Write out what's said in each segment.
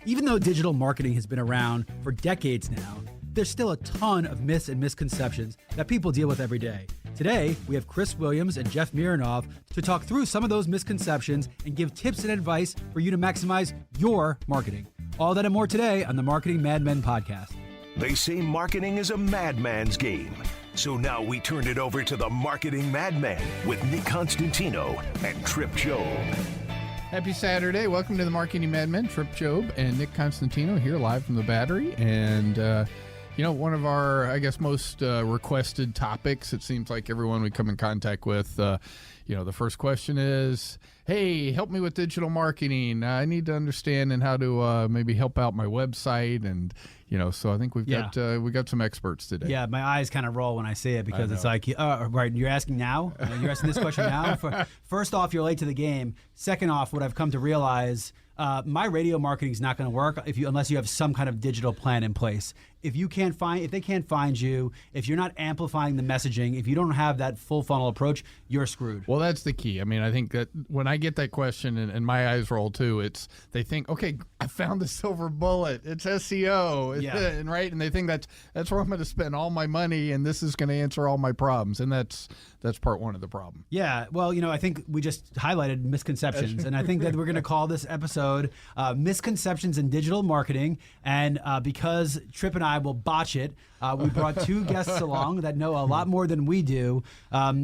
Even though digital marketing has been around for decades now, there's still a ton of myths and misconceptions that people deal with every day. Today, we have Chris Williams and Jeff Mironoff to talk through some of those misconceptions and give tips and advice for you to maximize your marketing. All that and more today on the Marketing MadMen podcast. They say marketing is a madman's game. So now we turn it over to the Marketing MadMen with Nick Constantino and Trip Job. Happy Saturday. Welcome to the Marketing MadMen. Trip Job and Nick Constantino here live from the Battery. And, one of our, I guess, most requested topics, it seems like everyone we come in contact with, the first question is, hey, help me with digital marketing. I need to understand and how to maybe help out my website. And, so I think we got some experts today. Yeah, my eyes kind of roll when I say it because it's like, right, you're asking now? You're asking this question now? First off, you're late to the game. Second off, what I've come to realize, my radio marketing is not going to work unless you have some kind of digital plan in place. If they can't find you, if you're not amplifying the messaging, if you don't have that full funnel approach, you're screwed. Well, that's the key. I mean, I think that when I get that question and my eyes roll too, they think, okay, I found the silver bullet. It's SEO. Yeah. And they think that's where I'm going to spend all my money and this is going to answer all my problems. And that's part one of the problem. Yeah. Well, I think we just highlighted misconceptions, and I think that we're going to call this episode Misconceptions in Digital Marketing. And because Trip and I will botch it, we brought two guests along that know a lot more than we do.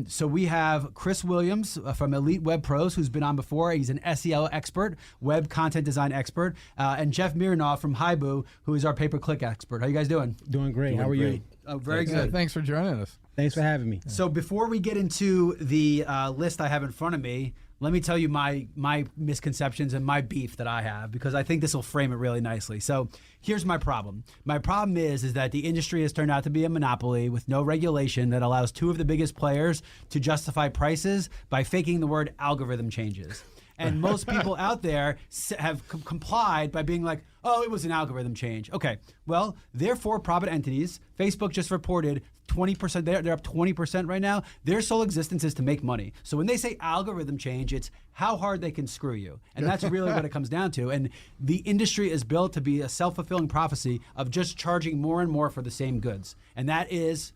So we have Chris Williams from Elite Web Pros, who's been on before. He's an SEO expert, web content design expert, and Jeff Mironoff from Haibu, who is our pay-per-click expert. How you guys doing? Doing great. How are you? Oh, very good. Thanks for joining us. Thanks for having me. So before we get into the list I have in front of me, let me tell you my misconceptions and my beef that I have, because I think this will frame it really nicely. So here's my problem. My problem is that the industry has turned out to be a monopoly with no regulation that allows two of the biggest players to justify prices by faking the word algorithm changes. And most people out there have complied by being like, oh, it was an algorithm change. Okay, well, they're for-profit entities. Facebook just reported 20%. They're up 20% right now. Their sole existence is to make money. So when they say algorithm change, it's how hard they can screw you. And that's really what it comes down to. And the industry is built to be a self-fulfilling prophecy of just charging more and more for the same goods. And that is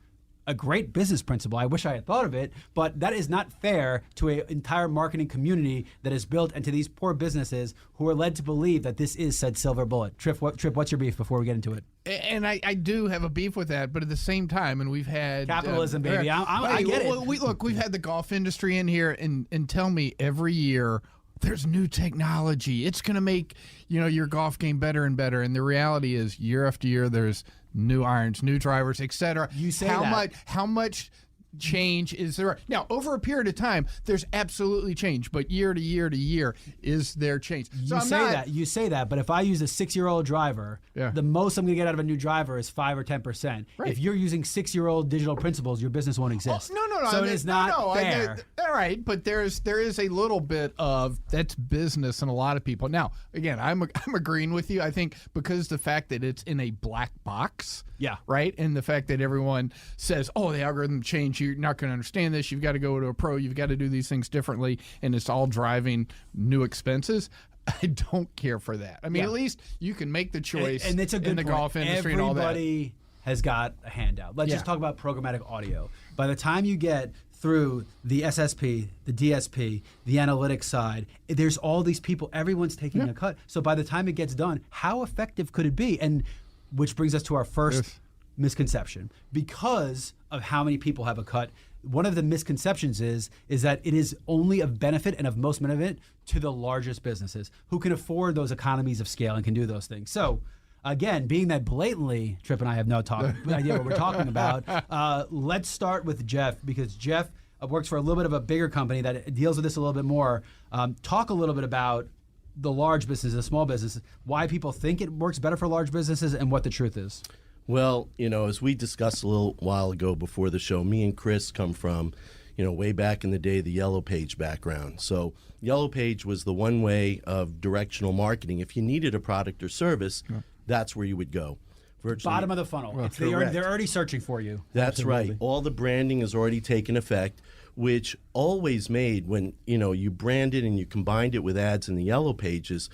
a great business principle. I wish I had thought of it, but that is not fair to an entire marketing community that is built, and to these poor businesses who are led to believe that this is said silver bullet. Trip, what's your beef before we get into it? And I do have a beef with that, but at the same time, and we've had capitalism, baby. I get it. We've had the golf industry in here, and tell me every year there's new technology. It's going to make your golf game better and better. And the reality is, year after year, there's new irons, new drivers, etc. You say how much change is there? Now, over a period of time, there's absolutely change, but year to year to year, is there change? You say that, but if I use a 6-year-old driver, the most I'm going to get out of a new driver is 5 or 10%. Right. If you're using 6-year-old digital principles, your business won't exist. No. So it is not fair. All right, but there is a little bit of that's business in a lot of people. Now, again, I'm agreeing with you. I think because the fact that it's in a black box, right, and the fact that everyone says, "Oh, the algorithm changed. You're not going to understand this. You've got to go to a pro. You've got to do these things differently," and it's all driving new expenses. I don't care for that. I mean, at least you can make the choice and it's a good in the point. golf industry and all that. Everybody has got a handout. Let's just talk about programmatic audio. By the time you get through the SSP, the DSP, the analytics side, there's all these people. Everyone's taking a cut. So by the time it gets done, how effective could it be? And which brings us to our first misconception. Because of how many people have a cut, one of the misconceptions is that it is only of benefit and of most benefit to the largest businesses who can afford those economies of scale and can do those things. So again, being that blatantly, Trip and I have no idea what we're talking about, let's start with Jeff, because Jeff works for a little bit of a bigger company that deals with this a little bit more. Talk a little bit about the large businesses, the small businesses, why people think it works better for large businesses, and what the truth is. Well, as we discussed a little while ago before the show, me and Chris come from, way back in the day, the Yellow Page background. So Yellow Page was the one way of directional marketing. If you needed a product or service, that's where you would go. Virtually, bottom of the funnel. Well, they're already searching for you. That's Absolutely. right. All the branding has already taken effect, which always made when you branded and you combined it with ads in the Yellow Pages,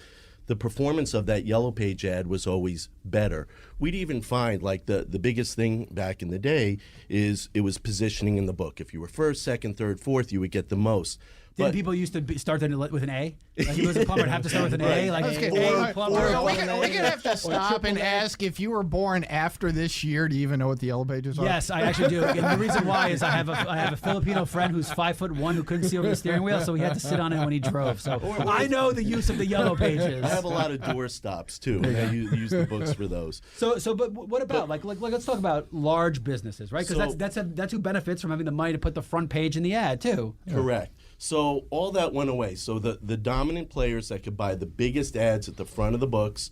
the performance of that Yellow Page ad was always better. We'd even find, like, the biggest thing back in the day is it was positioning in the book. If you were first, second, third, fourth, you would get the most. Didn't people used to start with an A? Like, he was a plumber, have to start with an A. Like, A, plumber. Are we going to have to stop and ask, if you were born after this year, do you even know what the Yellow Pages are? Yes, I actually do. And the reason why is I have a Filipino friend who's 5'1" who couldn't see over the steering wheel, so he had to sit on it when he drove. So I know the use of the Yellow Pages. I have a lot of door stops too. And I use the books for those. But what about like let's talk about large businesses, right? Because that's who benefits from having the money to put the front page in the ad too. Correct. So all that went away. So the dominant players that could buy the biggest ads at the front of the books,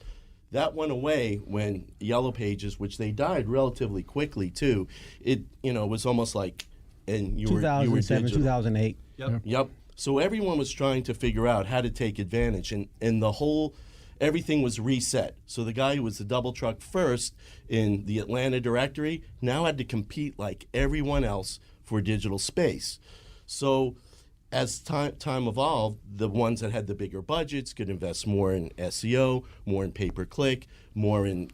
that went away when Yellow Pages, which they died relatively quickly too. It was almost like, and you 2007, were 2008. Yep. So everyone was trying to figure out how to take advantage, and everything was reset. So the guy who was the double truck first in the Atlanta directory now had to compete like everyone else for digital space. So as time evolved, the ones that had the bigger budgets could invest more in SEO, more in pay-per-click, more in,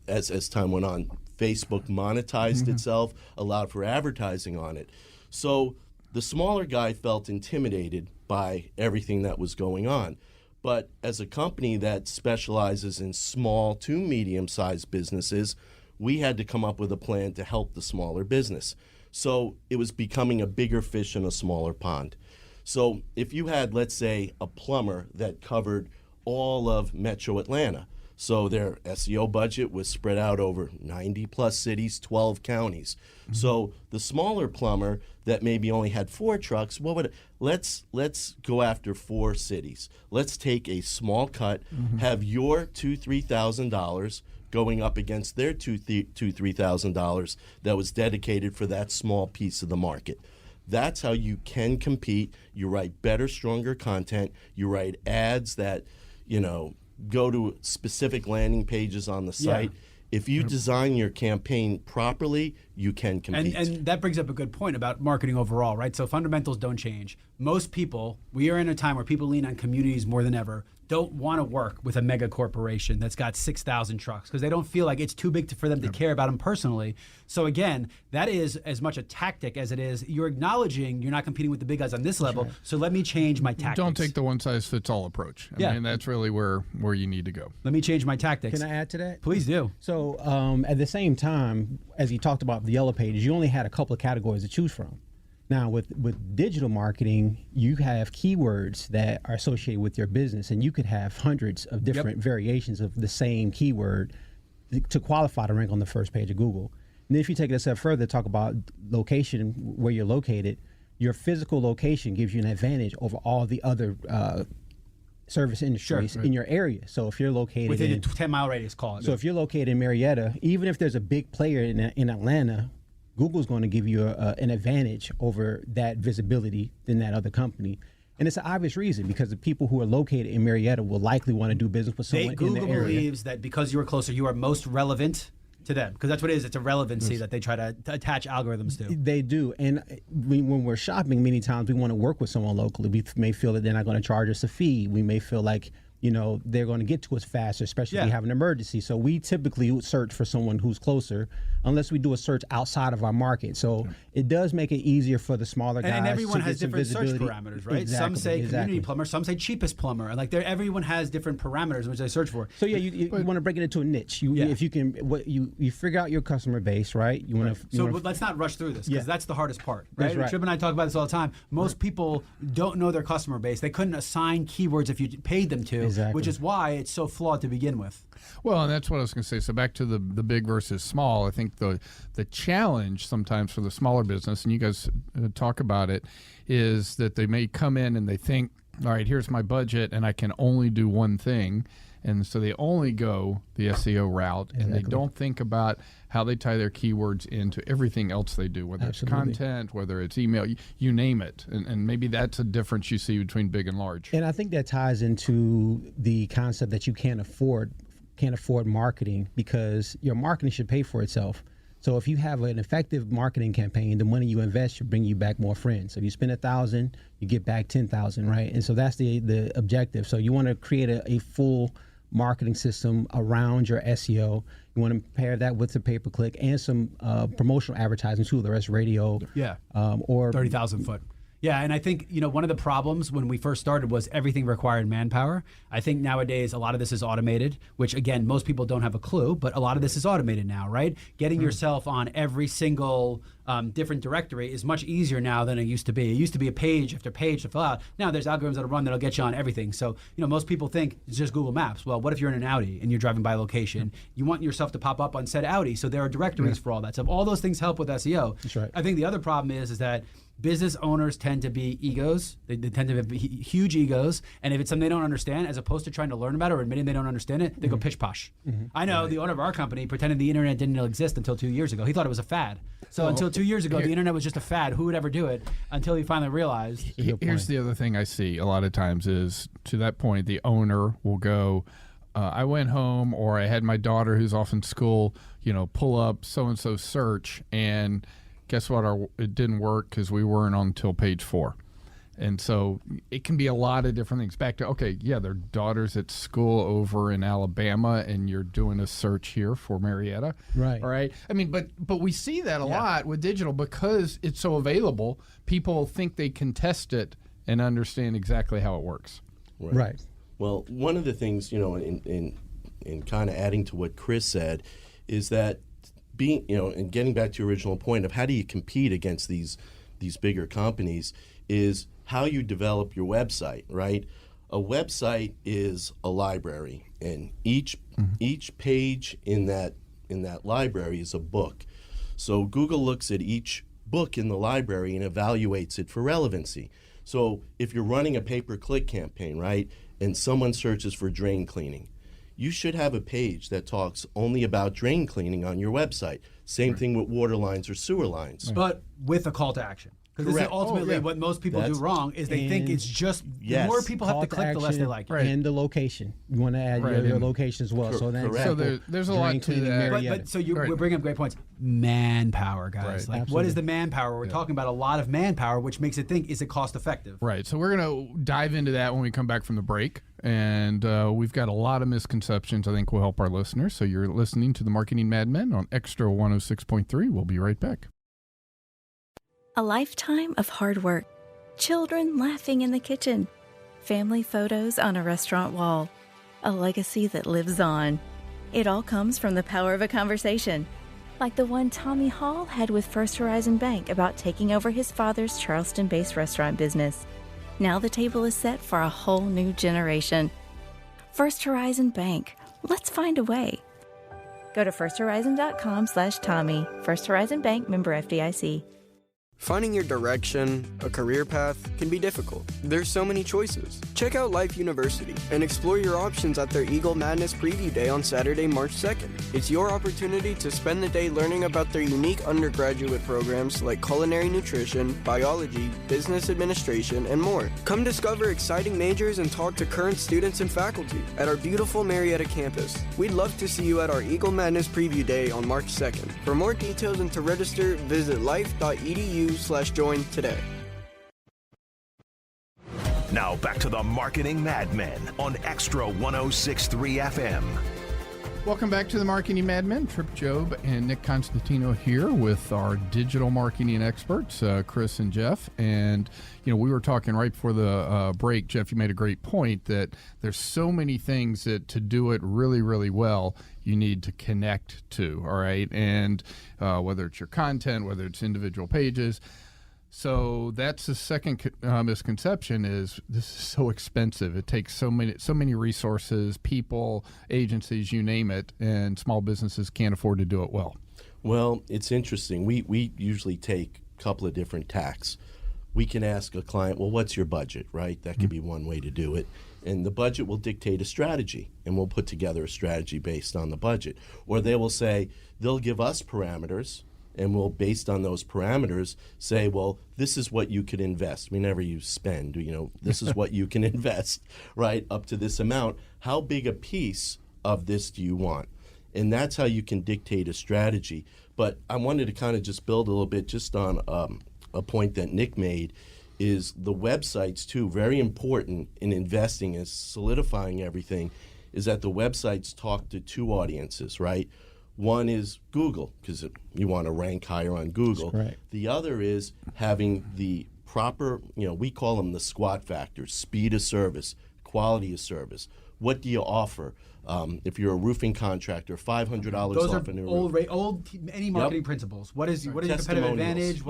as time went on, Facebook monetized itself, allowed for advertising on it. So the smaller guy felt intimidated by everything that was going on. But as a company that specializes in small to medium-sized businesses, we had to come up with a plan to help the smaller business. So it was becoming a bigger fish in a smaller pond. So if you had, let's say, a plumber that covered all of Metro Atlanta, so their SEO budget was spread out over 90 plus cities, 12 counties. So the smaller plumber that maybe only had 4 trucks, let's go after 4 cities. Let's take a small cut, have your $2,000-$3,000 going up against their $2,000-$3,000 that was dedicated for that small piece of the market. That's how you can compete. You write better, stronger content. You write ads that, go to specific landing pages on the site. Yeah. If you design your campaign properly, you can compete. And that brings up a good point about marketing overall, right? So fundamentals don't change. Most people, we are in a time where people lean on communities more than ever, don't want to work with a mega corporation that's got 6,000 trucks because they don't feel like it's too big for them to care about them personally. So again, that is as much a tactic as it is you're acknowledging you're not competing with the big guys on this level, so let me change my tactics. Don't take the one-size-fits-all approach. I mean, that's really where you need to go. Let me change my tactics. Can I add to that? Please do. So at the same time, as you talked about the Yellow Pages, you only had a couple of categories to choose from. Now, with digital marketing, you have keywords that are associated with your business, and you could have hundreds of different variations of the same keyword to qualify to rank on the first page of Google. And then if you take it a step further, talk about location, where you're located, your physical location gives you an advantage over all the other service industries in your area. So if you're located within a 10-mile radius, call it. So if you're located in Marietta, even if there's a big player in Atlanta, Google's going to give you an advantage over that visibility than that other company. And it's an obvious reason, because the people who are located in Marietta will likely want to do business with someone in the area. Google believes that because you are closer, you are most relevant to them, because that's what it is. It's a relevancy that they try to attach algorithms to. They do. And when we're shopping, many times we want to work with someone locally. We may feel that they're not going to charge us a fee. We may feel like they're going to get to us faster, especially if we have an emergency. So we typically would search for someone who's closer, unless we do a search outside of our market. So it does make it easier for the smaller guys. And everyone to has get different search visibility. parameters, right? Exactly, some say community plumber, some say cheapest plumber, and everyone has different parameters which they search for. So you want to break it into a niche. If you can, you figure out your customer base, right? You want to. But let's not rush through this, because that's the hardest part, right? That's right. Trip and I talk about this all the time. Most people don't know their customer base. They couldn't assign keywords if you paid them to, which is why it's so flawed to begin with. Well, and that's what I was going to say. So back to the big versus small, I think the challenge sometimes for the smaller business, and you guys talk about it, is that they may come in and they think, all right, here's my budget and I can only do one thing. And so they only go the SEO route, and they don't think about how they tie their keywords into everything else they do, whether it's content, whether it's email, you name it. And maybe that's a difference you see between big and large. And I think that ties into the concept that you can't afford marketing, because your marketing should pay for itself. So if you have an effective marketing campaign, the money you invest should bring you back more friends. So if you spend 1,000, you get back 10,000, right? And so that's the objective. So you want to create a full marketing system around your SEO. You want to pair that with the pay-per-click and some promotional advertising too, the rest radio. Yeah. Or 30,000 foot. Yeah, and I think, one of the problems when we first started was everything required manpower. I think nowadays a lot of this is automated, which again, most people don't have a clue, but a lot of this is automated now, right? Getting yourself on every single different directory is much easier now than it used to be. It used to be a page after page to fill out. Now there's algorithms that'll run that'll get you on everything. So, most people think it's just Google Maps. Well, what if you're in an Audi and you're driving by a location? You want yourself to pop up on said Audi, so there are directories for all that stuff. All those things help with SEO. That's right. I think the other problem is that business owners tend to be egos. They tend to have huge egos. And if it's something they don't understand, as opposed to trying to learn about it or admitting they don't understand it, they go pish posh. I know the owner of our company pretended the internet didn't exist until 2 years ago. He thought it was a fad. So until 2 years ago, the internet was just a fad. Who would ever do it until he finally realized? Here's the other thing I see a lot of times is, to that point, the owner will go, I went home, or I had my daughter who's off in school, pull up so-and-so search, and guess what? It didn't work because we weren't on until page 4. And so it can be a lot of different things. Back to, okay, yeah, their daughter's at school over in Alabama, and you're doing a search here for Marietta. Right. All right. I mean, but we see that a lot with digital because it's so available. People think they can test it and understand exactly how it works. Right. Well, one of the things, in kind of adding to what Chris said, is that being, and getting back to your original point of how do you compete against these bigger companies, is how you develop your website, right? A website is a library, and each page in that library is a book. So Google looks at each book in the library and evaluates it for relevancy. So if you're running a pay-per-click campaign, right, and someone searches for drain cleaning, you should have a page that talks only about drain cleaning on your website. Same thing with water lines or sewer lines. But with a call to action. Because this is ultimately what most people do wrong is they think it's just the more people have to click, the less they like it. And the location. You want to add your location as well. So there's a lot to that. But so we're bringing up great points. Manpower, guys. Like, what is the manpower? We're talking about a lot of manpower, which makes it think, is it cost effective? Right. So we're going to dive into that when we come back from the break. And we've got a lot of misconceptions I think will help our listeners. So you're listening to the Marketing MadMen on Extra 106.3. We'll be right back. A lifetime of hard work, children laughing in the kitchen, family photos on a restaurant wall, a legacy that lives on. It all comes from the power of a conversation, like the one Tommy Hall had with First Horizon Bank about taking over his father's Charleston-based restaurant business. Now the table is set for a whole new generation. First Horizon Bank. Let's find a way. Go to firsthorizon.com/Tommy. First Horizon Bank, member FDIC. Finding your direction, a career path, can be difficult. There's so many choices. Check out Life University and explore your options at their Eagle Madness Preview Day on Saturday, March 2nd. It's your opportunity to spend the day learning about their unique undergraduate programs like culinary nutrition, biology, business administration, and more. Come discover exciting majors and talk to current students and faculty at our beautiful Marietta campus. We'd love to see you at our Eagle Madness Preview Day on March 2nd. For more details and to register, visit life.edu/join today. Now back to the Marketing MadMen on Extra 106.3 FM. Welcome back to the Marketing MadMen. Trip Job and Nick Constantino here with our digital marketing experts, Chris and Jeff. And, we were talking right before the break. Jeff, you made a great point that there's so many things that to do it really, really well, you need to connect to, all right? And whether it's your content, whether it's individual pages. So that's the second misconception is this is so expensive. It takes so many resources, people, agencies, you name it, and small businesses can't afford to do it well. Well, it's interesting. We usually take a couple of different tacks. We can ask a client, well, what's your budget, right? That could be one way to do it. And the budget will dictate a strategy, and we'll put together a strategy based on the budget. Or they will say, they'll give us parameters, and we'll, based on those parameters, say, well, this is what you could invest. We never use spend, this is what you can invest, right, up to this amount. How big a piece of this do you want? And that's how you can dictate a strategy. But I wanted to kind of just build a little bit just on a point that Nick made, is the websites too, very important in investing and solidifying everything, is that the websites talk to two audiences, right? One is Google, because you want to rank higher on Google. The other is having the proper, we call them the SQUAT factors: speed of service, quality of service. What do you offer? If you're a roofing contractor, $500 off a new roof. Old any marketing principles. What is your competitive advantage?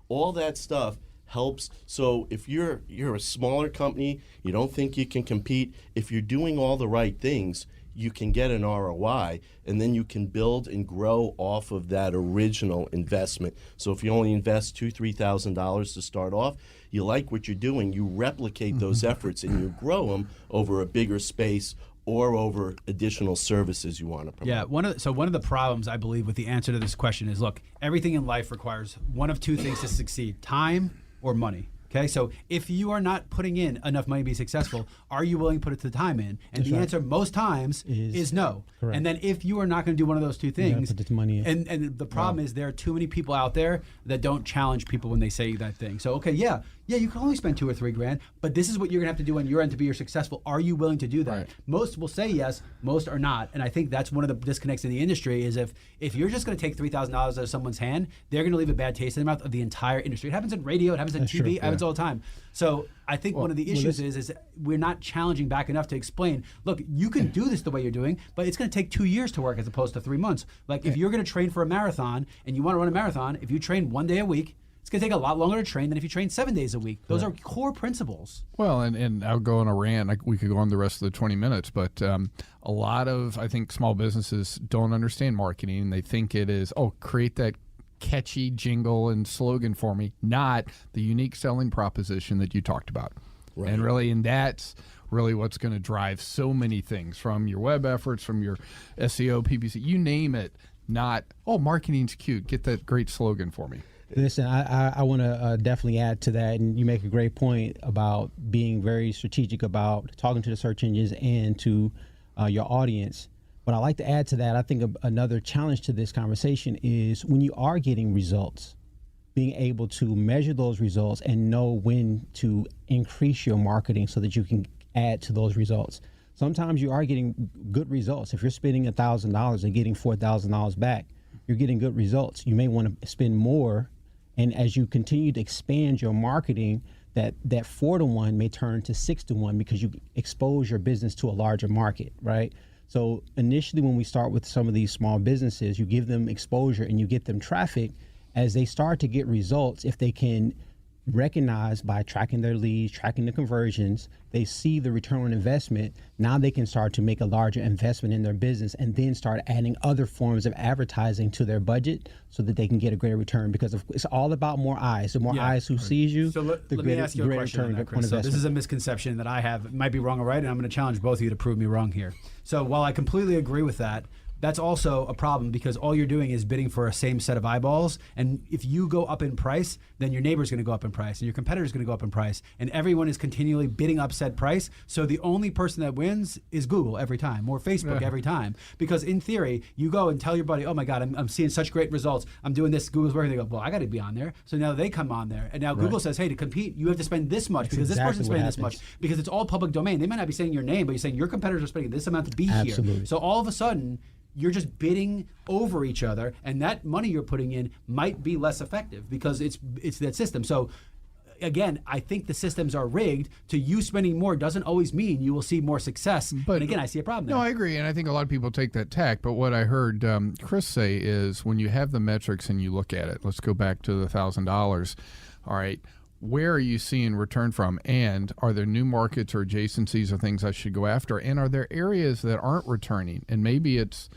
All that stuff helps. So if you're a smaller company, you don't think you can compete, if you're doing all the right things, you can get an ROI, and then you can build and grow off of that original investment. So if you only invest $2,000-$3,000 to start off, you like what you're doing, you replicate those efforts and you grow them over a bigger space or over additional services you want to promote. Yeah, one of the problems, I believe, with the answer to this question is, look, everything in life requires one of two things to succeed: time or money. Okay, so if you are not putting in enough money to be successful, are you willing to put the time in? And the answer most times is no. Correct. And then if you are not going to do one of those two things, put the money in. And the problem is there are too many people out there that don't challenge people when they say that thing. So okay, yeah, you can only spend $2 or $3 grand, but this is what you're going to have to do on your end to be successful. Are you willing to do that? Right. Most will say yes, most are not. And I think that's one of the disconnects in the industry is if you're just going to take $3,000 out of someone's hand, they're going to leave a bad taste in their mouth of the entire industry. It happens in radio, it happens on TV, it happens all the time. So I think one of the issues is we're not challenging back enough to explain, look, you can do this the way you're doing, but it's going to take 2 years to work as opposed to 3 months. Like if you're going to train for a marathon and you want to run a marathon, if you train 1 day a week, it's going to take a lot longer to train than if you train 7 days a week. Those are core principles. Well, and I'll go on a rant. We could go on the rest of the 20 minutes, but a lot of, I think, small businesses don't understand marketing. They think it is, create that catchy jingle and slogan for me, not the unique selling proposition that you talked about. Right. And that's really what's going to drive so many things, from your web efforts, from your SEO, PPC, you name it. Not, marketing's cute, get that great slogan for me. Listen, I want to definitely add to that, and you make a great point about being very strategic about talking to the search engines and to your audience. But I like to add to that, I think another challenge to this conversation is when you are getting results, being able to measure those results and know when to increase your marketing so that you can add to those results. Sometimes you are getting good results. If you're spending $1,000 and getting $4,000 back, you're getting good results. You may want to spend more, and as you continue to expand your marketing, that 4-to-1 may turn to 6-to-1 because you expose your business to a larger market, right? So initially when we start with some of these small businesses, you give them exposure and you get them traffic. As they start to get results, if they can recognize by tracking their leads, tracking the conversions, they see the return on investment. Now they can start to make a larger investment in their business and then start adding other forms of advertising to their budget so that they can get a greater return, because it's all about more eyes. The more eyes who sees you, so let me ask you a question on that, Chris. So this is a misconception that I have. It might be wrong or right, and I'm going to challenge both of you to prove me wrong here. So while I completely agree with that, that's also a problem, because all you're doing is bidding for a same set of eyeballs. And if you go up in price, then your neighbor's going to go up in price and your competitor's going to go up in price. And everyone is continually bidding up said price. So the only person that wins is Google every time, or Facebook every time. Because in theory, you go and tell your buddy, oh my God, I'm seeing such great results. I'm doing this. Google's working. They go, well, I got to be on there. So now they come on there. And now Google says, hey, to compete, you have to spend this much because this person's spending this much. Because it's all public domain. They might not be saying your name, but you're saying your competitors are spending this amount to be here. So all of a sudden, you're just bidding over each other, and that money you're putting in might be less effective because it's that system. So again, I think the systems are rigged. To you spending more doesn't always mean you will see more success. But again, I see a problem there. No, I agree, and I think a lot of people take that tack. But what I heard Chris say is, when you have the metrics and you look at it, let's go back to the $1,000. All right, where are you seeing return from? And are there new markets or adjacencies or things I should go after? And are there areas that aren't returning? And maybe it's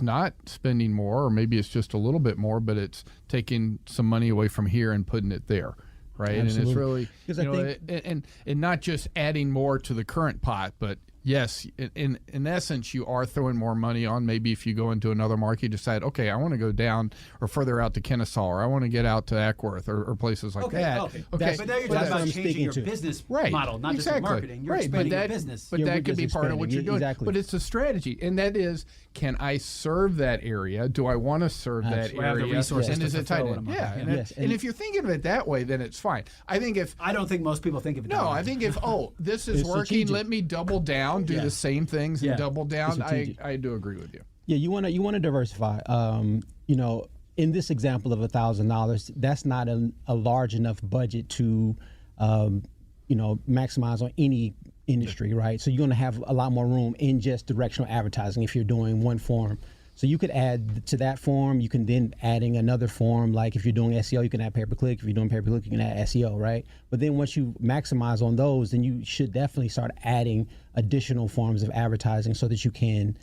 not spending more, or maybe it's just a little bit more, but it's taking some money away from here and putting it there, right? Absolutely. And it's really, and not just adding more to the current pot, but Yes, in essence, you are throwing more money on. Maybe if you go into another market, you decide, okay, I want to go down or further out to Kennesaw, or I want to get out to Ackworth or places like that. Okay. Okay, But now you're that's talking what about I'm changing speaking your to. business Right. model, not just Exactly. your marketing. You're Right, expanding but your that, business. But Yeah, that we're could be just part of what you're expanding. doing. Exactly. But it's a strategy, and that is, can I serve that area? Do I want to serve that Absolutely. Do I have the area? resources and to is it fulfill tight? what I'm Yeah, looking and, at? Yes, and and- if you're thinking of it that way, then it's fine. I think if I don't think most people think of it that no, way. I think if this is It's working, strategic. let me double down, do the same things, and Yeah. double down. It's strategic. I do agree with you. Yeah, you want to diversify. In this example of $1,000, that's not a large enough budget to, maximize on any industry, right? So you're going to have a lot more room in just directional advertising if you're doing one form. So you could add to that form. You can then adding another form. Like if you're doing SEO, you can add pay-per-click. If you're doing pay-per-click, you can add SEO, right? But then once you maximize on those, then you should definitely start adding additional forms of advertising so that you can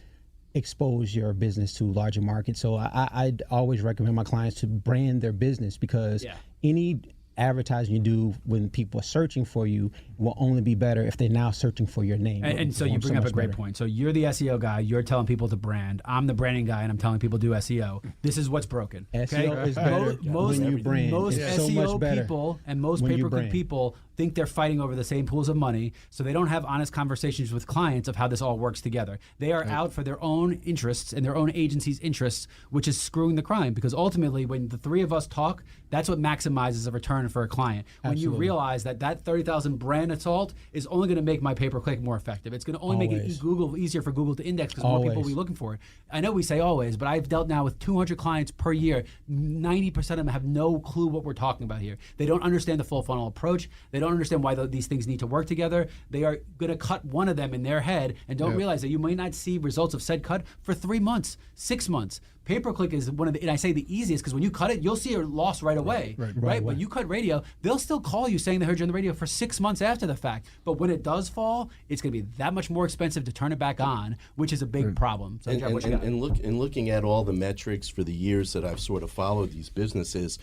expose your business to larger markets. So I'd always recommend my clients to brand their business, because any advertising you do when people are searching for you will only be better if they're now searching for your name. And so you bring up a great point. So you're the SEO guy. You're telling people to brand. I'm the branding guy, and I'm telling people to do SEO. This is what's broken. Okay? SEO is better when you brand. Most It's so SEO much better people and most when you pay-per-click brand. people think they're fighting over the same pools of money, so they don't have honest conversations with clients of how this all works together. They are out for their own interests and their own agency's interests, which is screwing the client, because ultimately when the three of us talk, that's what maximizes a return for a client. When you realize that 30,000 brand assault is only going to make my pay-per-click more effective. It's going to only make it easier for Google to index, because more people will be looking for it. I know we say always, but I've dealt now with 200 clients per year. 90% of them have no clue what we're talking about here. They don't understand the full funnel approach. They don't understand why these things need to work together. They are going to cut one of them in their head and don't realize that you may not see results of said cut for 3 months, 6 months. Pay-per-click is one of the, and I say the easiest, because when you cut it, you'll see a loss right away. Right? When you cut radio, they'll still call you saying they heard you on the radio for 6 months after the fact. But when it does fall, it's going to be that much more expensive to turn it back on, which is a big problem. So, Jeff, what you got? And looking at all the metrics for the years that I've sort of followed these businesses,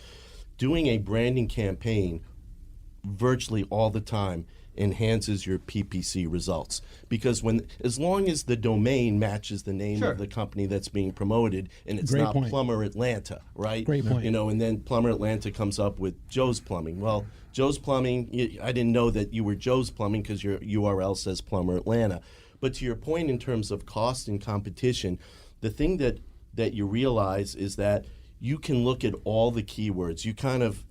doing a branding campaign virtually all the time enhances your PPC results, because as long as the domain matches the name of the company that's being promoted, and it's Great not point. Plumber Atlanta, right? Great point. And then Plumber Atlanta comes up with Joe's Plumbing. Well, Joe's Plumbing, I didn't know that you were Joe's Plumbing because your URL says Plumber Atlanta. But to your point in terms of cost and competition, the thing that you realize is that you can look at all the keywords. You kind of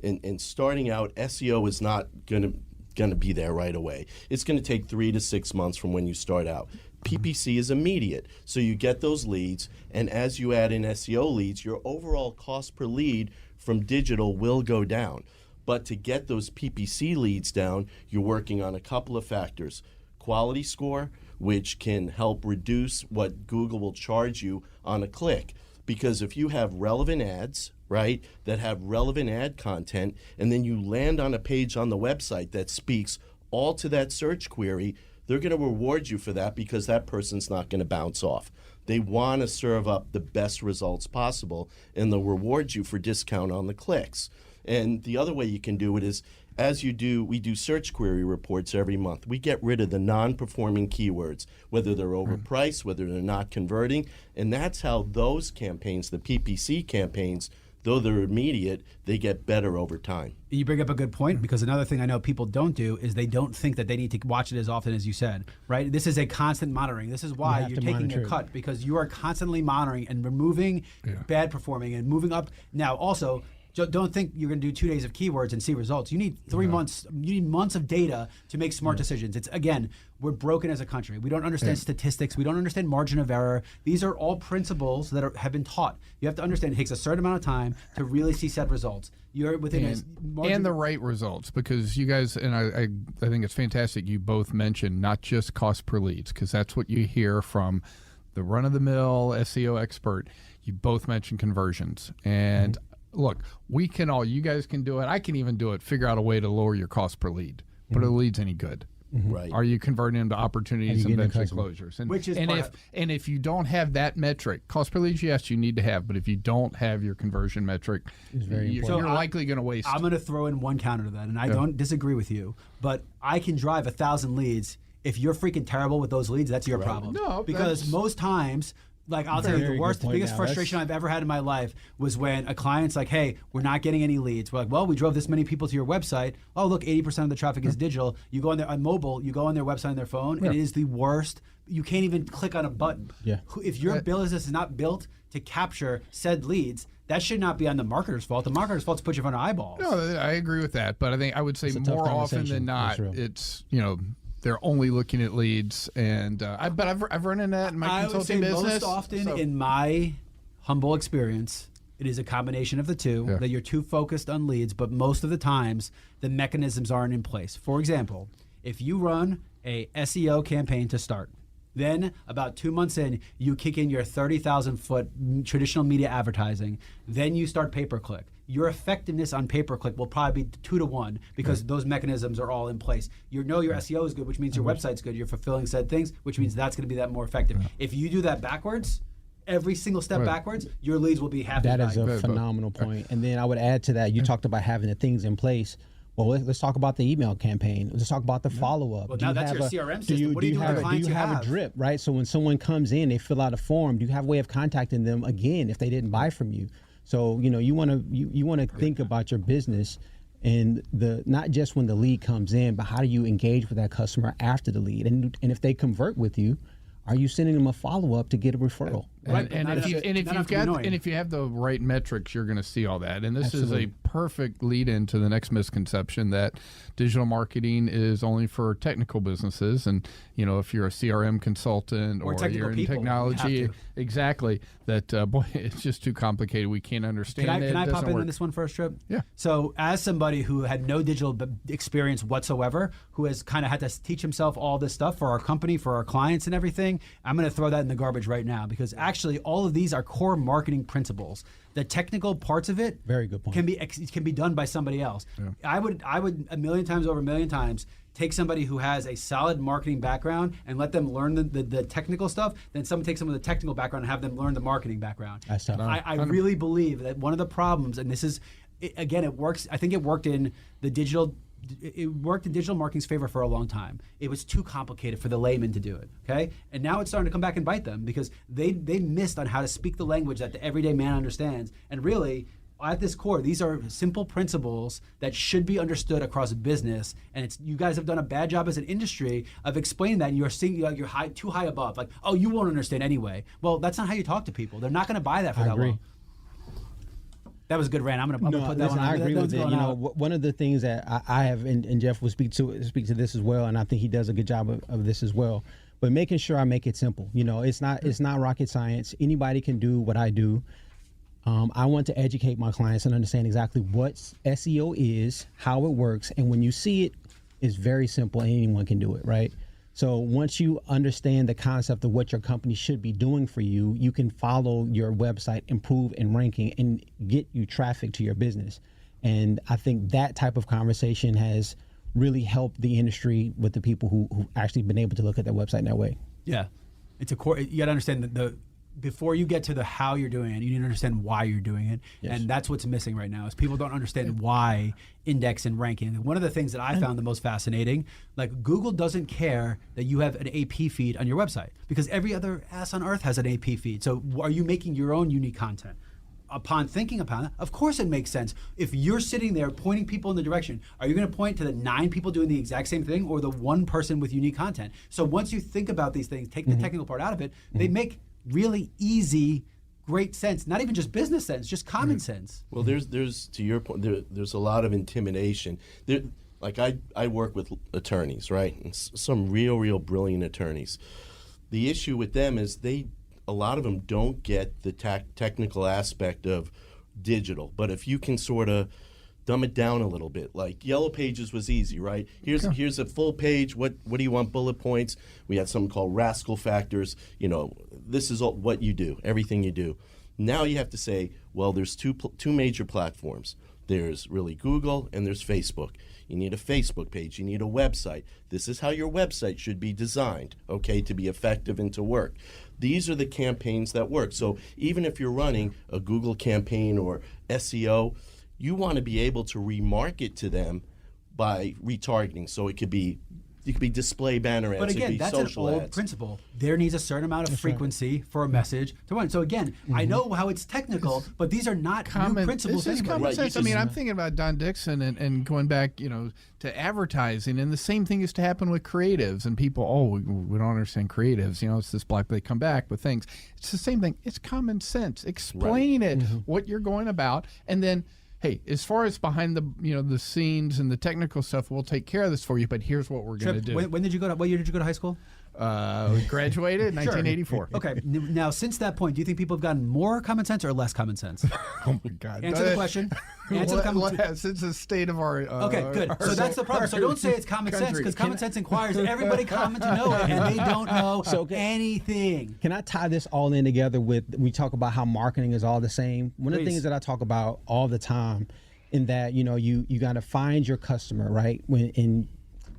in starting out, SEO is not going to be there right away. It's going to take 3 to 6 months from when you start out. PPC is immediate, so you get those leads, and as you add in SEO leads, your overall cost per lead from digital will go down. But to get those PPC leads down, you're working on a couple of factors. Quality score, which can help reduce what Google will charge you on a click. Because if you have relevant ads, right, that have relevant ad content, and then you land on a page on the website that speaks all to that search query, they're going to reward you for that, because that person's not going to bounce off. They want to serve up the best results possible, and they'll reward you for discount on the clicks. And the other way you can do it is, we do search query reports every month. We get rid of the non-performing keywords, whether they're overpriced, whether they're not converting, and that's how those campaigns, the PPC campaigns, though they're immediate, they get better over time. You bring up a good point, because another thing I know people don't do is they don't think that they need to watch it as often as you said, right? This is a constant monitoring. This is why you're taking a cut, because you are constantly monitoring and removing bad performing and moving up. Now, also, don't think you're going to do 2 days of keywords and see results. You need 3 months. You need months of data to make smart decisions. It's, again, we're broken as a country. We don't understand statistics. We don't understand margin of error. These are all principles that have been taught. You have to understand it takes a certain amount of time to really see set results. You're within and the right results, because you guys, and I think it's fantastic you both mentioned not just cost per leads, because that's what you hear from the run-of-the-mill SEO expert. You both mentioned conversions. And look, you guys can do it. I can even do it. Figure out a way to lower your cost per lead. But are the leads any good? Right. Are you converting them to opportunities and eventually closures? And if you don't have that metric, cost per lead, yes, you need to have. But if you don't have your conversion metric, you're likely going to waste. I'm going to throw in one counter to that, and I don't disagree with you. But I can drive 1,000 leads if you're freaking terrible with those leads, that's your problem. No, because that's- most times, like I'll tell you, Very the good worst, point biggest now. frustration I've ever had in my life was when a client's like, hey, we're not getting any leads. We're like, well, we drove this many people to your website. Oh, look, 80% of the traffic is digital. You go on there on mobile, you go on their website on their phone, and it is the worst. You can't even click on a button. Yeah. If your business is not built to capture said leads, that should not be on the marketer's fault. The marketer's fault is to put you in front of eyeballs. No, I agree with that, but I would say It's a tough more often conversation. than not, That's real. it's they're only looking at leads, and but I've run into that in my I would say consulting business. most often, so- in my humble experience, it is a combination of the two, Yeah. that you're too focused on leads, but most of the times, the mechanisms aren't in place. For example, if you run a SEO campaign to start, then about 2 months in, you kick in your 30,000-foot traditional media advertising. Then you start pay-per-click. Your effectiveness on pay-per-click will probably be 2 to 1 because those mechanisms are all in place. Your SEO is good, which means your website's good. You're fulfilling said things, which means that's going to be that more effective. If you do that backwards, every single step backwards, your leads will be half That as is valuable. a phenomenal point. And then I would add to that, you talked about having the things in place. Well, let's talk about the email campaign. Let's talk about the follow-up. Well, Do now you that's have your a- CRM system. What do you do with the clients Do you you have a have? drip, right? So when someone comes in, they fill out a form. Do you have a way of contacting them again if they didn't buy from you? So you want to think about your business and not just when the lead comes in, but how do you engage with that customer after the lead? And if they convert with you, are you sending them a follow-up to get a referral? Right, And but if not enough to be annoying. if you have the right metrics, you're going to see all that. And this Absolutely. is a perfect lead into the next misconception that digital marketing is only for technical businesses. And if you're a CRM consultant Or or technical you're in people, you have technology, to. exactly, that boy, it's just too complicated. We can't understand it. Can I It pop doesn't in work. on this one first, Trip? Yeah. So as somebody who had no digital experience whatsoever, who has kind of had to teach himself all this stuff for our company, for our clients and everything, I'm going to throw that in the garbage right now because actually all of these are core marketing principles. The technical parts of it Very good point. can be done by somebody else. I would a million times take somebody who has a solid marketing background and let them learn the technical stuff, then someone take someone with a technical background and have them learn the marketing background. That's tough. I really believe that one of the problems, and this is, again, it works. I think it worked in the digital. It worked in digital marketing's favor for a long time. It was too complicated for the layman to do it. Okay, and now it's starting to come back and bite them because they missed on how to speak the language that the everyday man understands. And really, at this core, these are simple principles that should be understood across business. And you guys have done a bad job as an industry of explaining that. And you're seeing you're too high above. Like, oh, you won't understand anyway. Well, that's not how you talk to people. They're not going to buy that for I that agree. long. That was a good rant. I'm gonna put that listen, one on. I agree That with one's it. going out. One of the things that I have, and Jeff will speak to this as well, and I think he does a good job of this as well. But making sure I make it simple. It's not rocket science. Anybody can do what I do. I want to educate my clients and understand exactly what SEO is, how it works, and when you see it, it's very simple and anyone can do it, right? So once you understand the concept of what your company should be doing for you, you can follow your website, improve in ranking, and get you traffic to your business. And I think that type of conversation has really helped the industry with the people who actually been able to look at their website in that way. Yeah, it's a core. You got to understand that before you get to the how you're doing it, you need to understand why you're doing it, and that's what's missing right now. Is people don't understand why index and ranking. One of the things that I found the most fascinating, like Google doesn't care that you have an AP feed on your website because every other ass on earth has an AP feed. So are you making your own unique content? Upon thinking upon it, of course it makes sense. If you're sitting there pointing people in the direction, are you going to point to the 9 people doing the exact same thing or the 1 person with unique content? So once you think about these things, take the technical part out of it, they make really easy, great sense. Not even just business sense, just common sense. Well, there's to your point, there's a lot of intimidation. Like I work with attorneys, right? And some real brilliant attorneys. The issue with them is a lot of them don't get the technical aspect of digital. But if you can sort of dumb it down a little bit, like Yellow Pages was easy, right? Here's a full page. What do you want? Bullet points. We had something called rascal factors. This is what you do, everything you do. Now you have to say, well, there's two major platforms. There's really Google and there's Facebook. You need a Facebook page. You need a website. This is how your website should be designed, okay, to be effective and to work. These are the campaigns that work. So even if you're running a Google campaign or SEO, you want to be able to remarket to them by retargeting. So it could be You could be display banner ads. But it could again, be that's an social old ads. principle. There needs a certain amount of frequency for a message to run. So again, I know how it's technical, but these are not new principles This is anyway. common Right, sense. you I mean, just- I'm thinking about Don Dixon and going back, to advertising, and the same thing used to happen with creatives and people. Oh, we don't understand creatives. It's this black. They come back with things. It's the same thing. It's common sense. Explain it, what you're going about, and then. Hey, as far as behind the scenes and the technical stuff, we'll take care of this for you. But here's what we're going to do. When did you go to? What year did you go to high school? Graduated in 1984. Okay. Now, since that point, do you think people have gotten more common sense or less common sense? Oh my God! Answer the question. Answer the common sense. Since the state of our Okay, good. So that's the problem. So don't say it's common sense, because common sense inquires everybody common to know it, and they don't know anything. Can I tie this all in together with, we talk about how marketing is all the same? One of the things that I talk about all the time, in that, you got to find your customer, right? When in,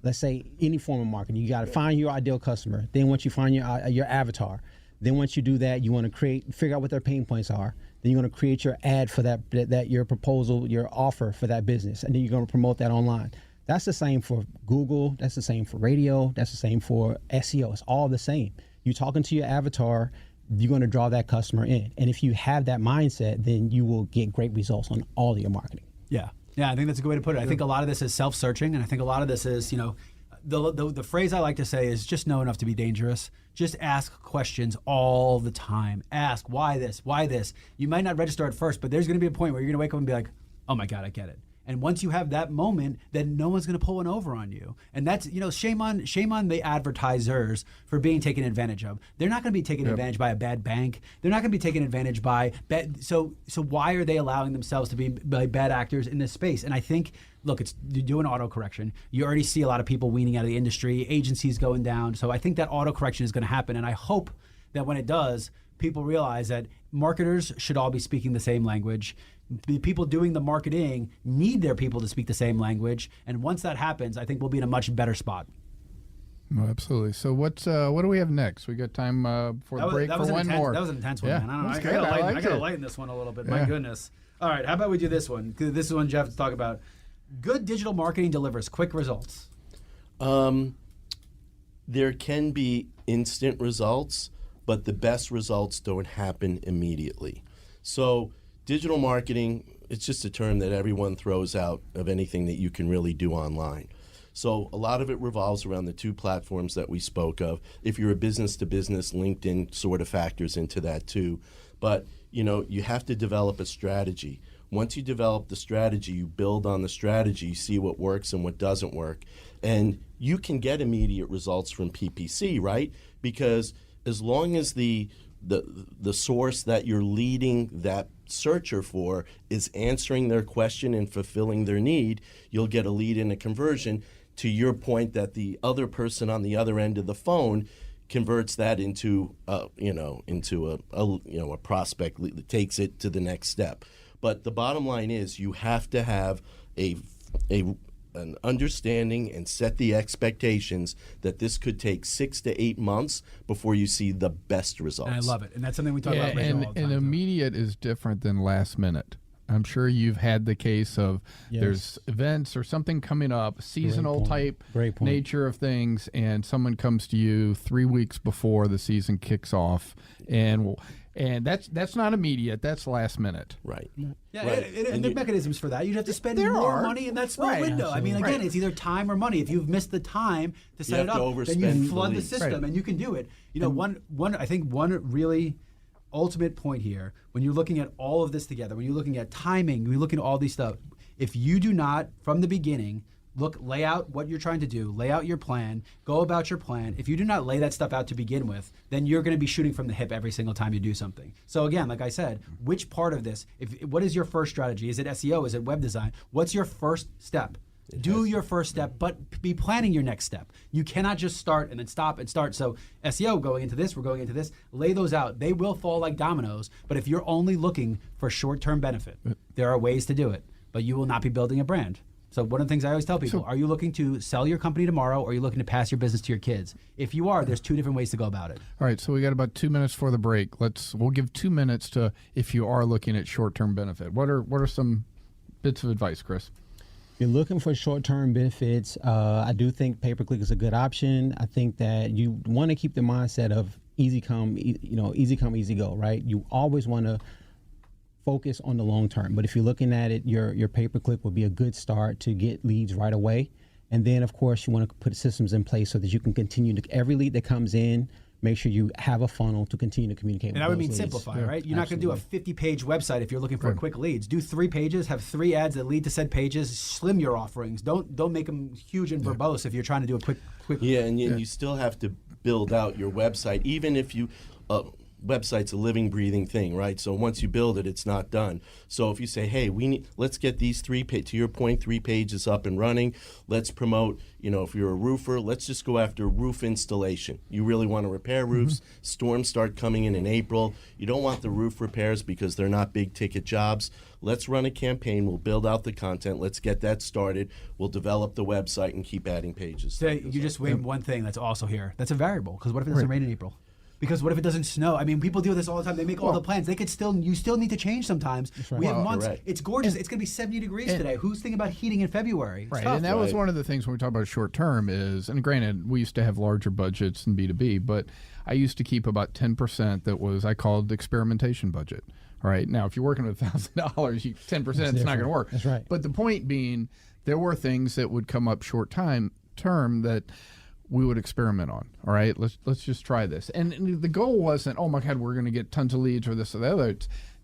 let's say, any form of marketing, you got to find your ideal customer. Then once you find your avatar, then once you do that, you want to figure out what their pain points are. Then you're going to create your ad for that your proposal, your offer for that business, and then you're going to promote that online. That's the same for Google. That's the same for radio. That's the same for SEO. It's all the same. You're talking to your avatar. You're going to draw that customer in, and if you have that mindset, then you will get great results on all of your marketing. Yeah, I think that's a good way to put it. I think a lot of this is self-searching, and I think a lot of this is, the phrase I like to say is just know enough to be dangerous. Just ask questions all the time. Ask, why this? Why this? You might not register at first, but there's going to be a point where you're going to wake up and be like, oh my God, I get it. And once you have that moment, then no one's going to pull one over on you. And that's, shame on the advertisers for being taken advantage of. They're not going to be taken advantage by a bad bank. They're not going to be taken advantage by so why are they allowing themselves to be bad actors in this space? And I think, look, you do an autocorrection. You already see a lot of people weaning out of the industry, agencies going down. So I think that autocorrection is going to happen. And I hope that when it does, people realize that marketers should all be speaking the same language. The people doing the marketing need their people to speak the same language, and once that happens, I think we'll be in a much better spot. Oh, absolutely. So what do we have next? We got time for the break for one more. That was an intense one, Yeah, man. I don't know. that's I good. gotta lighten this one a little bit. My goodness. All right, how about we do this one? 'Cause this is one Jeff to talk about. Good digital marketing delivers quick results. There can be instant results, but the best results don't happen immediately. So digital marketing, it's just a term that everyone throws out of anything that you can really do online. So a lot of it revolves around the two platforms that we spoke of. If you're a business to business, LinkedIn sort of factors into that too. But you have to develop a strategy. Once you develop the strategy, you build on the strategy, you see what works and what doesn't work. And you can get immediate results from PPC, right? Because as long as the source that you're leading that searcher for is answering their question and fulfilling their need, you'll get a lead and a conversion. To your point that the other person on the other end of the phone converts that into a prospect that takes it to the next step. But the bottom line is you have to have an understanding and set the expectations that this could take 6 to 8 months before you see the best results. And I love it. And that's something we talk about all the time. And immediate is different than last minute. I'm sure you've had the case of there's events or something coming up, seasonal type nature of things, and someone comes to you 3 weeks before the season kicks off, and that's not immediate. That's last minute. Right. Yeah, Right. and there are mechanisms for that. You'd have to spend more money in that small window. I mean, again, it's either time or money. If you've missed the time to set it up, then you flood the system, and you can do it. I think one really ultimate point here, when you're looking at all of this together, when you're looking at timing, when you're looking at all these stuff, if you do not, from the beginning, lay out what you're trying to do, lay out your plan, go about your plan. If you do not lay that stuff out to begin with, then you're going to be shooting from the hip every single time you do something. So again, like I said, which part of this, what is your first strategy? Is it SEO? Is it web design? What's your first step? Do your first step, but be planning your next step. You cannot just start and then stop and start. So SEO, going into this, we're going into this, lay those out. They will fall like dominoes, but if you're only looking for short-term benefit, there are ways to do it, but you will not be building a brand. So one of the things I always tell people, are you looking to sell your company tomorrow, or are you looking to pass your business to your kids? If you are, there's two different ways to go about it. All right, so we got about 2 minutes for the break. We'll give 2 minutes to if you are looking at short-term benefit. What are some bits of advice, Chris? you're looking for short-term benefits, I do think pay-per-click is a good option. I think that you want to keep the mindset of easy come, easy go, right? You always want to focus on the long term. But if you're looking at it, your pay-per-click will be a good start to get leads right away. And then, of course, you want to put systems in place so that you can continue to, every lead that comes in, make sure you have a funnel to continue to communicate with And I would those mean leads. simplify, right? You're not going to do a 50-page website if you're looking for quick leads. Do 3 pages, have 3 ads that lead to said pages, slim your offerings. Don't make them huge and verbose if you're trying to do a quick. Yeah, and you still have to build out your website, even if you. Website's a living, breathing thing, right? So once you build it, it's not done. So if you say, hey, let's get these 3 to your point, 3 pages up and running. Let's promote, if you're a roofer, let's just go after roof installation. You really want to repair roofs. Storms start coming in April. You don't want the roof repairs because they're not big ticket jobs. Let's run a campaign. We'll build out the content. Let's get that started. We'll develop the website and keep adding pages. So you just win one thing that's also here. That's a variable, because what if it doesn't rain in April? Because what if it doesn't snow? I mean, people do this all the time. They make all the plans. You still need to change sometimes. Right. We have months. Correct. It's gorgeous. It's going to be 70 degrees today. Who's thinking about heating in February? It's Right, tough. and that was one of the things when we talk about short term is, and granted, we used to have larger budgets in B2B, but I used to keep about 10% that was, I called experimentation budget. All right, now if you're working with $1,000, 10% it's not going to work. That's right. But the point being, there were things that would come up short term that we would experiment on. All right, let's just try this. And the goal wasn't, oh my God, we're going to get tons of leads or this or the other.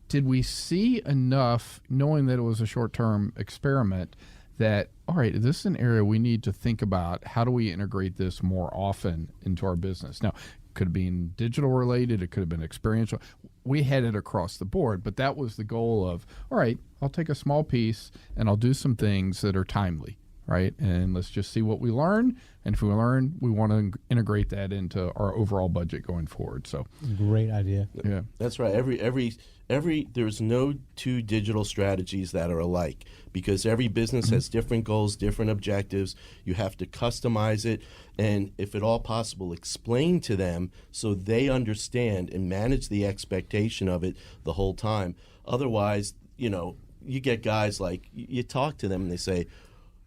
Did we see enough, knowing that it was a short-term experiment, that, all right, this is an area we need to think about, how do we integrate this more often into our business? Now, it could have been digital related, it could have been experiential. We had it across the board, but that was the goal of, all right, I'll take a small piece and I'll do some things that are timely. Right, and let's just see what we learn, and if we learn, we want to integrate that into our overall budget going forward. So, great idea. Yeah, that's right. There's no 2 digital strategies that are alike, because every business has different goals, different objectives. You have to customize it, and if at all possible, explain to them so they understand and manage the expectation of it the whole time. Otherwise, you get guys like, you talk to them and they say,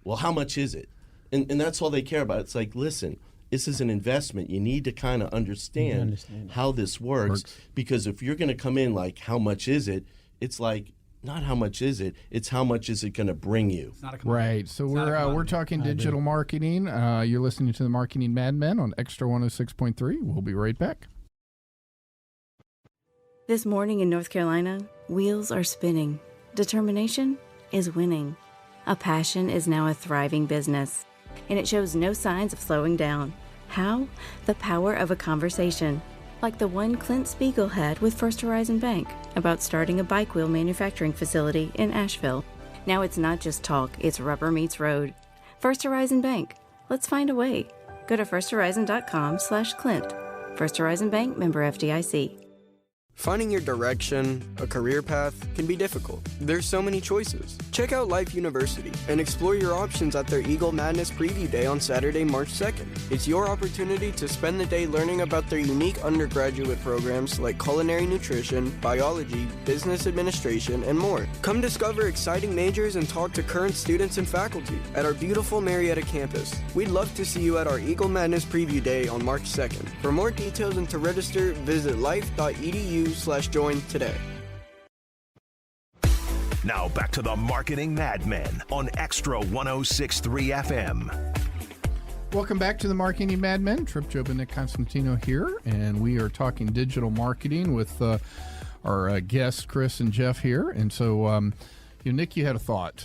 well, how much is it? And that's all they care about. It's like, listen, this is an investment. You need to kind of understand how this works. Because if you're going to come in like, how much is it? It's like, not how much is it, it's how much is it going to bring you. It's not a commodity. Right. So we're talking digital marketing. You're listening to the Marketing MadMen on Extra 106.3. We'll be right back. This morning in North Carolina, wheels are spinning. Determination is winning. A passion is now a thriving business, and it shows no signs of slowing down. How? The power of a conversation, like the one Clint Spiegel had with First Horizon Bank about starting a bike wheel manufacturing facility in Asheville. Now it's not just talk, it's rubber meets road. First Horizon Bank. Let's find a way. Go to firsthorizon.com/Clint. First Horizon Bank, member FDIC. Finding your direction, a career path, can be difficult. There's so many choices. Check out Life University and explore your options at their Eagle Madness Preview Day on Saturday, March 2nd. It's your opportunity to spend the day learning about their unique undergraduate programs like culinary nutrition, biology, business administration, and more. Come discover exciting majors and talk to current students and faculty at our beautiful Marietta campus. We'd love to see you at our Eagle Madness Preview Day on March 2nd. For more details and to register, visit life.edu/join today. Now back to the Marketing MadMen on Extra 106.3 FM. Welcome back to the Marketing MadMen. Trip Job and Nick Constantino here, and we are talking digital marketing with our guests, Chris and Jeff here. And so, Nick, you had a thought.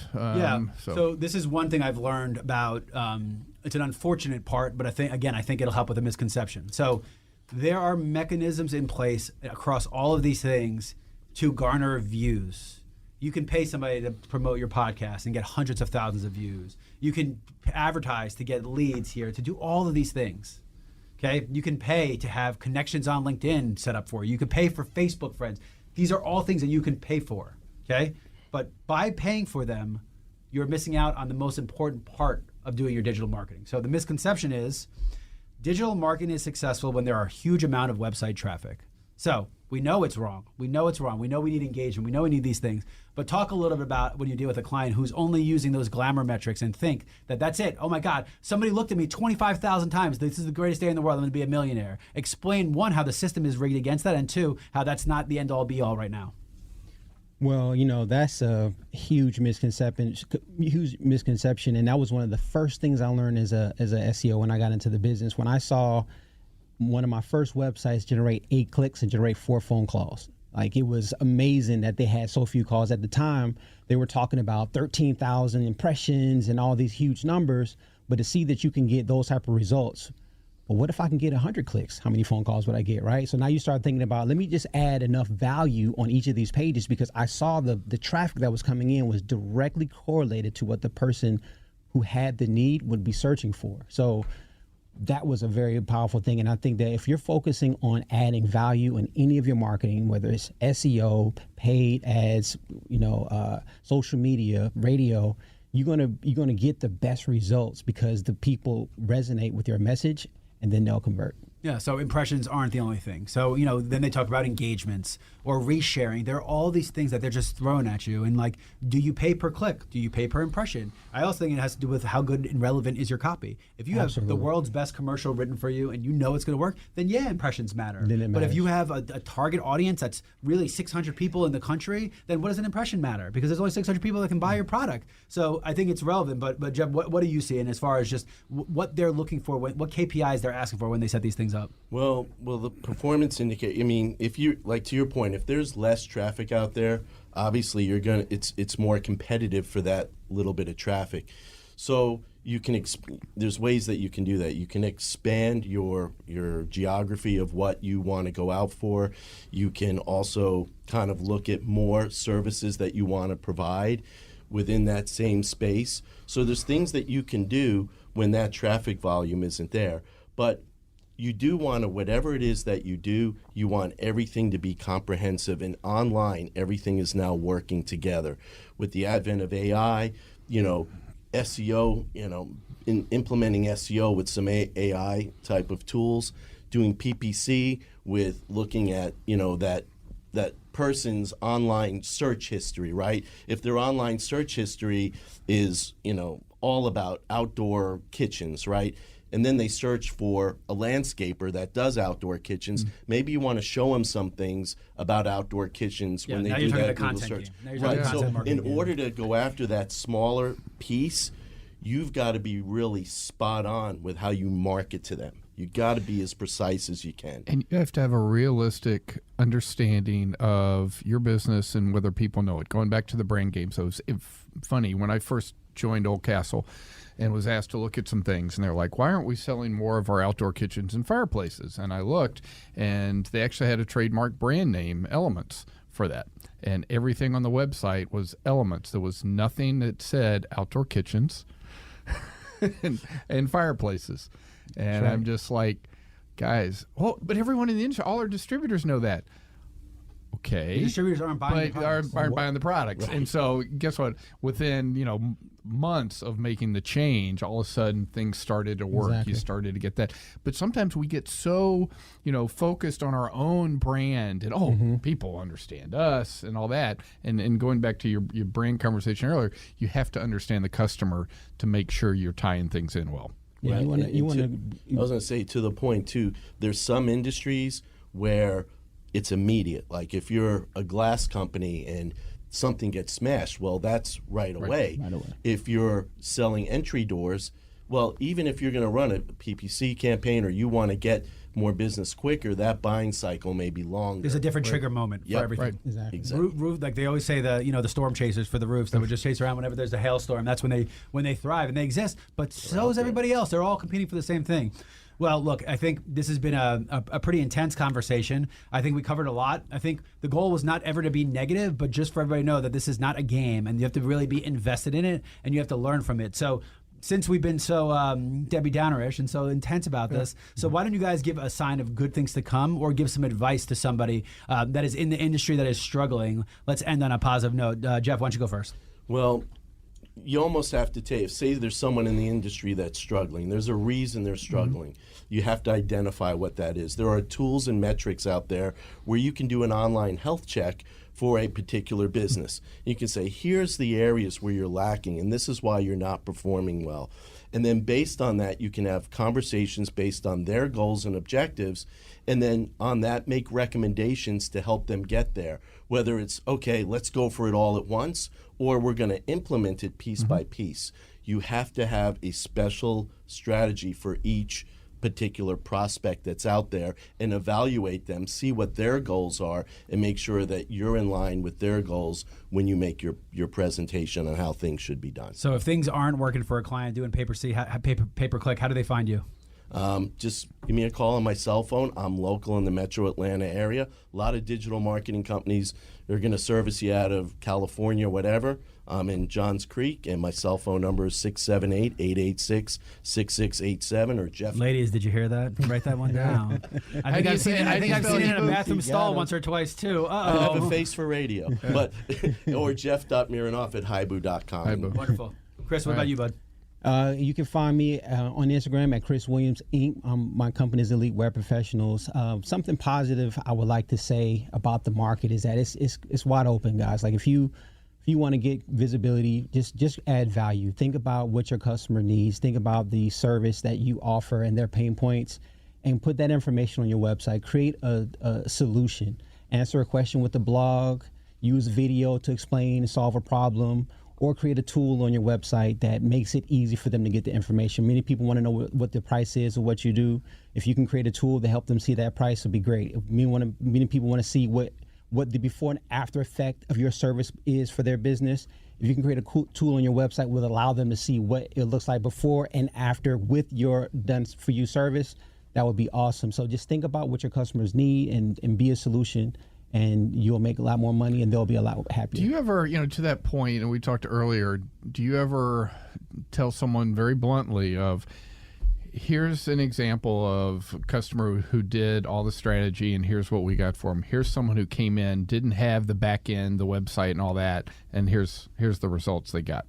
So this is one thing I've learned about. It's an unfortunate part, but I think it'll help with a misconception. So there are mechanisms in place across all of these things to garner views. You can pay somebody to promote your podcast and get hundreds of thousands of views. You can advertise to get leads here, to do all of these things. Okay? You can pay to have connections on LinkedIn set up for you. You can pay for Facebook friends. These are all things that you can pay for. Okay? But by paying for them, you're missing out on the most important part of doing your digital marketing. So the misconception is digital marketing is successful when there are a huge amount of website traffic. So We know it's wrong. We know it's wrong. We know we need engagement. We know we need these things. But talk a little bit about when you deal with a client who's only using those glamour metrics and think that that's it. Oh my God, somebody looked at me 25,000 times. This is the greatest day in the world. I'm going to be a millionaire. Explain, one, how the system is rigged against that, and two, how that's not the end all be all right now. Well, that's a huge misconception, and that was one of the first things I learned as a SEO when I got into the business. When I saw one of my first websites generate 8 clicks and generate 4 phone calls. Like, it was amazing that they had so few calls. At the time, they were talking about 13,000 impressions and all these huge numbers, but to see that you can get those type of results, well, what if I can get 100 clicks? How many phone calls would I get, right? So now you start thinking about, let me just add enough value on each of these pages, because I saw the traffic that was coming in was directly correlated to what the person who had the need would be searching for. So that was a very powerful thing. And I think that if you're focusing on adding value in any of your marketing, whether it's SEO, paid ads, social media, radio, you're gonna get the best results because the people resonate with your message, and then they'll convert. Yeah, so impressions aren't the only thing. So, then they talk about engagements or resharing. There are all these things that they're just throwing at you. And like, do you pay per click? Do you pay per impression? I also think it has to do with how good and relevant is your copy. If you have the world's best commercial written for you and you know it's going to work, then yeah, impressions matter. Then it But if matters. you have a target audience that's really 600 people in the country, then what does an impression matter? Because there's only 600 people that can buy your product. So I think it's relevant. But Jeb, what do you see in as far as just what they're looking for, what KPIs they're asking for when they set these things up? Well, the performance indicator. I mean, if you to your point, if there's less traffic out there, obviously it's more competitive for that little bit of traffic. So you can there's ways that you can do that. You can expand your geography of what you want to go out for. You can also kind of look at more services that you want to provide within that same space. So there's things that you can do when that traffic volume isn't there. But you do want to, whatever it is that you do, you want everything to be comprehensive. And online, everything is now working together. With the advent of AI, SEO, in implementing SEO with some AI type of tools, doing PPC with looking at, that person's online search history, right? If their online search history is, all about outdoor kitchens, right? And then they search for a landscaper that does outdoor kitchens. Maybe you want to show them some things about outdoor kitchens when they do that Google search. Right. So in order to go after that smaller piece, you've got to be really spot on with how you market to them. You got to be as precise as you can. And you have to have a realistic understanding of your business and whether people know it. Going back to the brand game, so it's funny, when I first joined Old Castle and was asked to look at some things, and they're like, why aren't we selling more of our outdoor kitchens and fireplaces? And I looked, and they actually had a trademark brand name, Elements, for that. And everything on the website was Elements. There was nothing that said outdoor kitchens and fireplaces. And I'm just like, guys, but everyone in the industry, all our distributors know that. Okay. The distributors aren't buying the products. aren't buying the products. Right. And so guess what? Within, months of making the change, all of a sudden things started to work. Exactly. You started to get that. But sometimes we get so, focused on our own brand and, people understand us and all that. And going back to your brand conversation earlier, you have to understand the customer to make sure you're tying things in well. Yeah, Right. you want to. I was going to say, to the point too, there's some industries where it's immediate. Like if you're a glass company and something gets smashed, well, that's right away. Right away. If you're selling entry doors, well, even if you're going to run a PPC campaign or you want to get more business quicker, that buying cycle may be longer. There's a different trigger moment for everything. Right. Exactly. Roof, like they always say, the storm chasers for the roofs that would just chase around whenever there's a hailstorm. That's when they thrive and they exist. But so is everybody else. They're all competing for the same thing. Well, look, I think this has been a pretty intense conversation. I think we covered a lot. I think the goal was not ever to be negative, but just for everybody to know that this is not a game, and you have to really be invested in it, and you have to learn from it. So since we've been so Debbie Downerish and so intense about this, so why don't you guys give a sign of good things to come, or give some advice to somebody that is in the industry that is struggling? Let's end on a positive note. Jeff, why don't you go first? Well, you almost have to take, say there's someone in the industry that's struggling. There's a reason they're struggling. You have to identify what that is. There are tools and metrics out there where you can do an online health check for a particular business. You can say, here's the areas where you're lacking, and this is why you're not performing well. And then based on that, you can have conversations based on their goals and objectives, and then on that, make recommendations to help them get there. Whether it's, okay, let's go for it all at once, or we're going to implement it piece by piece. You have to have a special strategy for each particular prospect that's out there and evaluate them, see what their goals are, and make sure that you're in line with their goals when you make your presentation on how things should be done. So if things aren't working for a client doing pay-per-click, how do they find you? Just give me a call on my cell phone. I'm local in the metro Atlanta area. A lot of digital marketing companies are going to service you out of California, whatever. I'm in Johns Creek, and my cell phone number is 678-886-6687, or Jeff. Ladies, did you hear that? Write that one down. I think I've seen it in a bathroom stall once or twice, too. I have a face for radio. But or jeff.mironoff@hibu.com. Wonderful. Chris, what about you, bud? You can find me on Instagram at Chris Williams Inc. My company is Elite Web Professionals. Something positive I would like to say about the market is that it's wide open, guys. Like if you want to get visibility, just add value. Think about what your customer needs. Think about the service that you offer and their pain points, and put that information on your website. Create a solution. Answer a question with the blog. Use video to explain and solve a problem. Or create a tool on your website that makes it easy for them to get the information. Many people want to know what the price is or what you do. If you can create a tool to help them see that price, would be great. Many people want to see what the before and after effect of your service is for their business. If you can create a cool tool on your website, will allow them to see what it looks like before and after with your done for you service. That would be awesome. So just think about what your customers need and be a solution. And you'll make a lot more money, and they'll be a lot happier. Do you ever, to that point, and we talked earlier, do you ever tell someone very bluntly of, here's an example of a customer who did all the strategy, and here's what we got for them. Here's someone who came in, didn't have the back end, the website, and all that, and here's the results they got.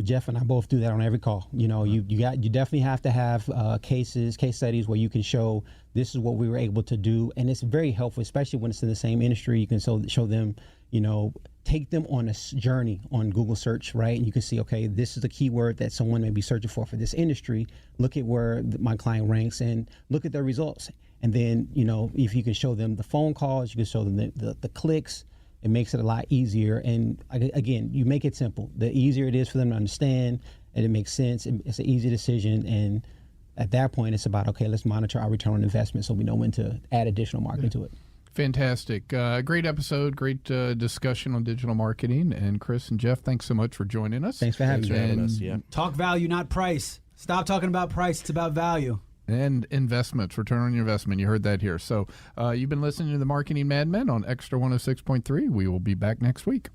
Jeff and I both do that on every call. You definitely have to have case studies where you can show this is what we were able to do, and it's very helpful, especially when it's in the same industry. You can show them, take them on a journey on Google search, right? And you can see, okay, this is the keyword that someone may be searching for this industry. Look at where my client ranks and look at their results. And then, if you can show them the phone calls, you can show them the clicks. It makes it a lot easier. And again, you make it simple. The easier it is for them to understand, and it makes sense. It's an easy decision. And at that point, it's about, okay, let's monitor our return on investment so we know when to add additional marketing to it. Fantastic. Great episode. Great discussion on digital marketing. And Chris and Jeff, thanks so much for joining us. Thanks for having us. Yeah. Talk value, not price. Stop talking about price. It's about value. And investments, return on your investment. You heard that here. So you've been listening to the Marketing MadMen on Extra 106.3. We will be back next week.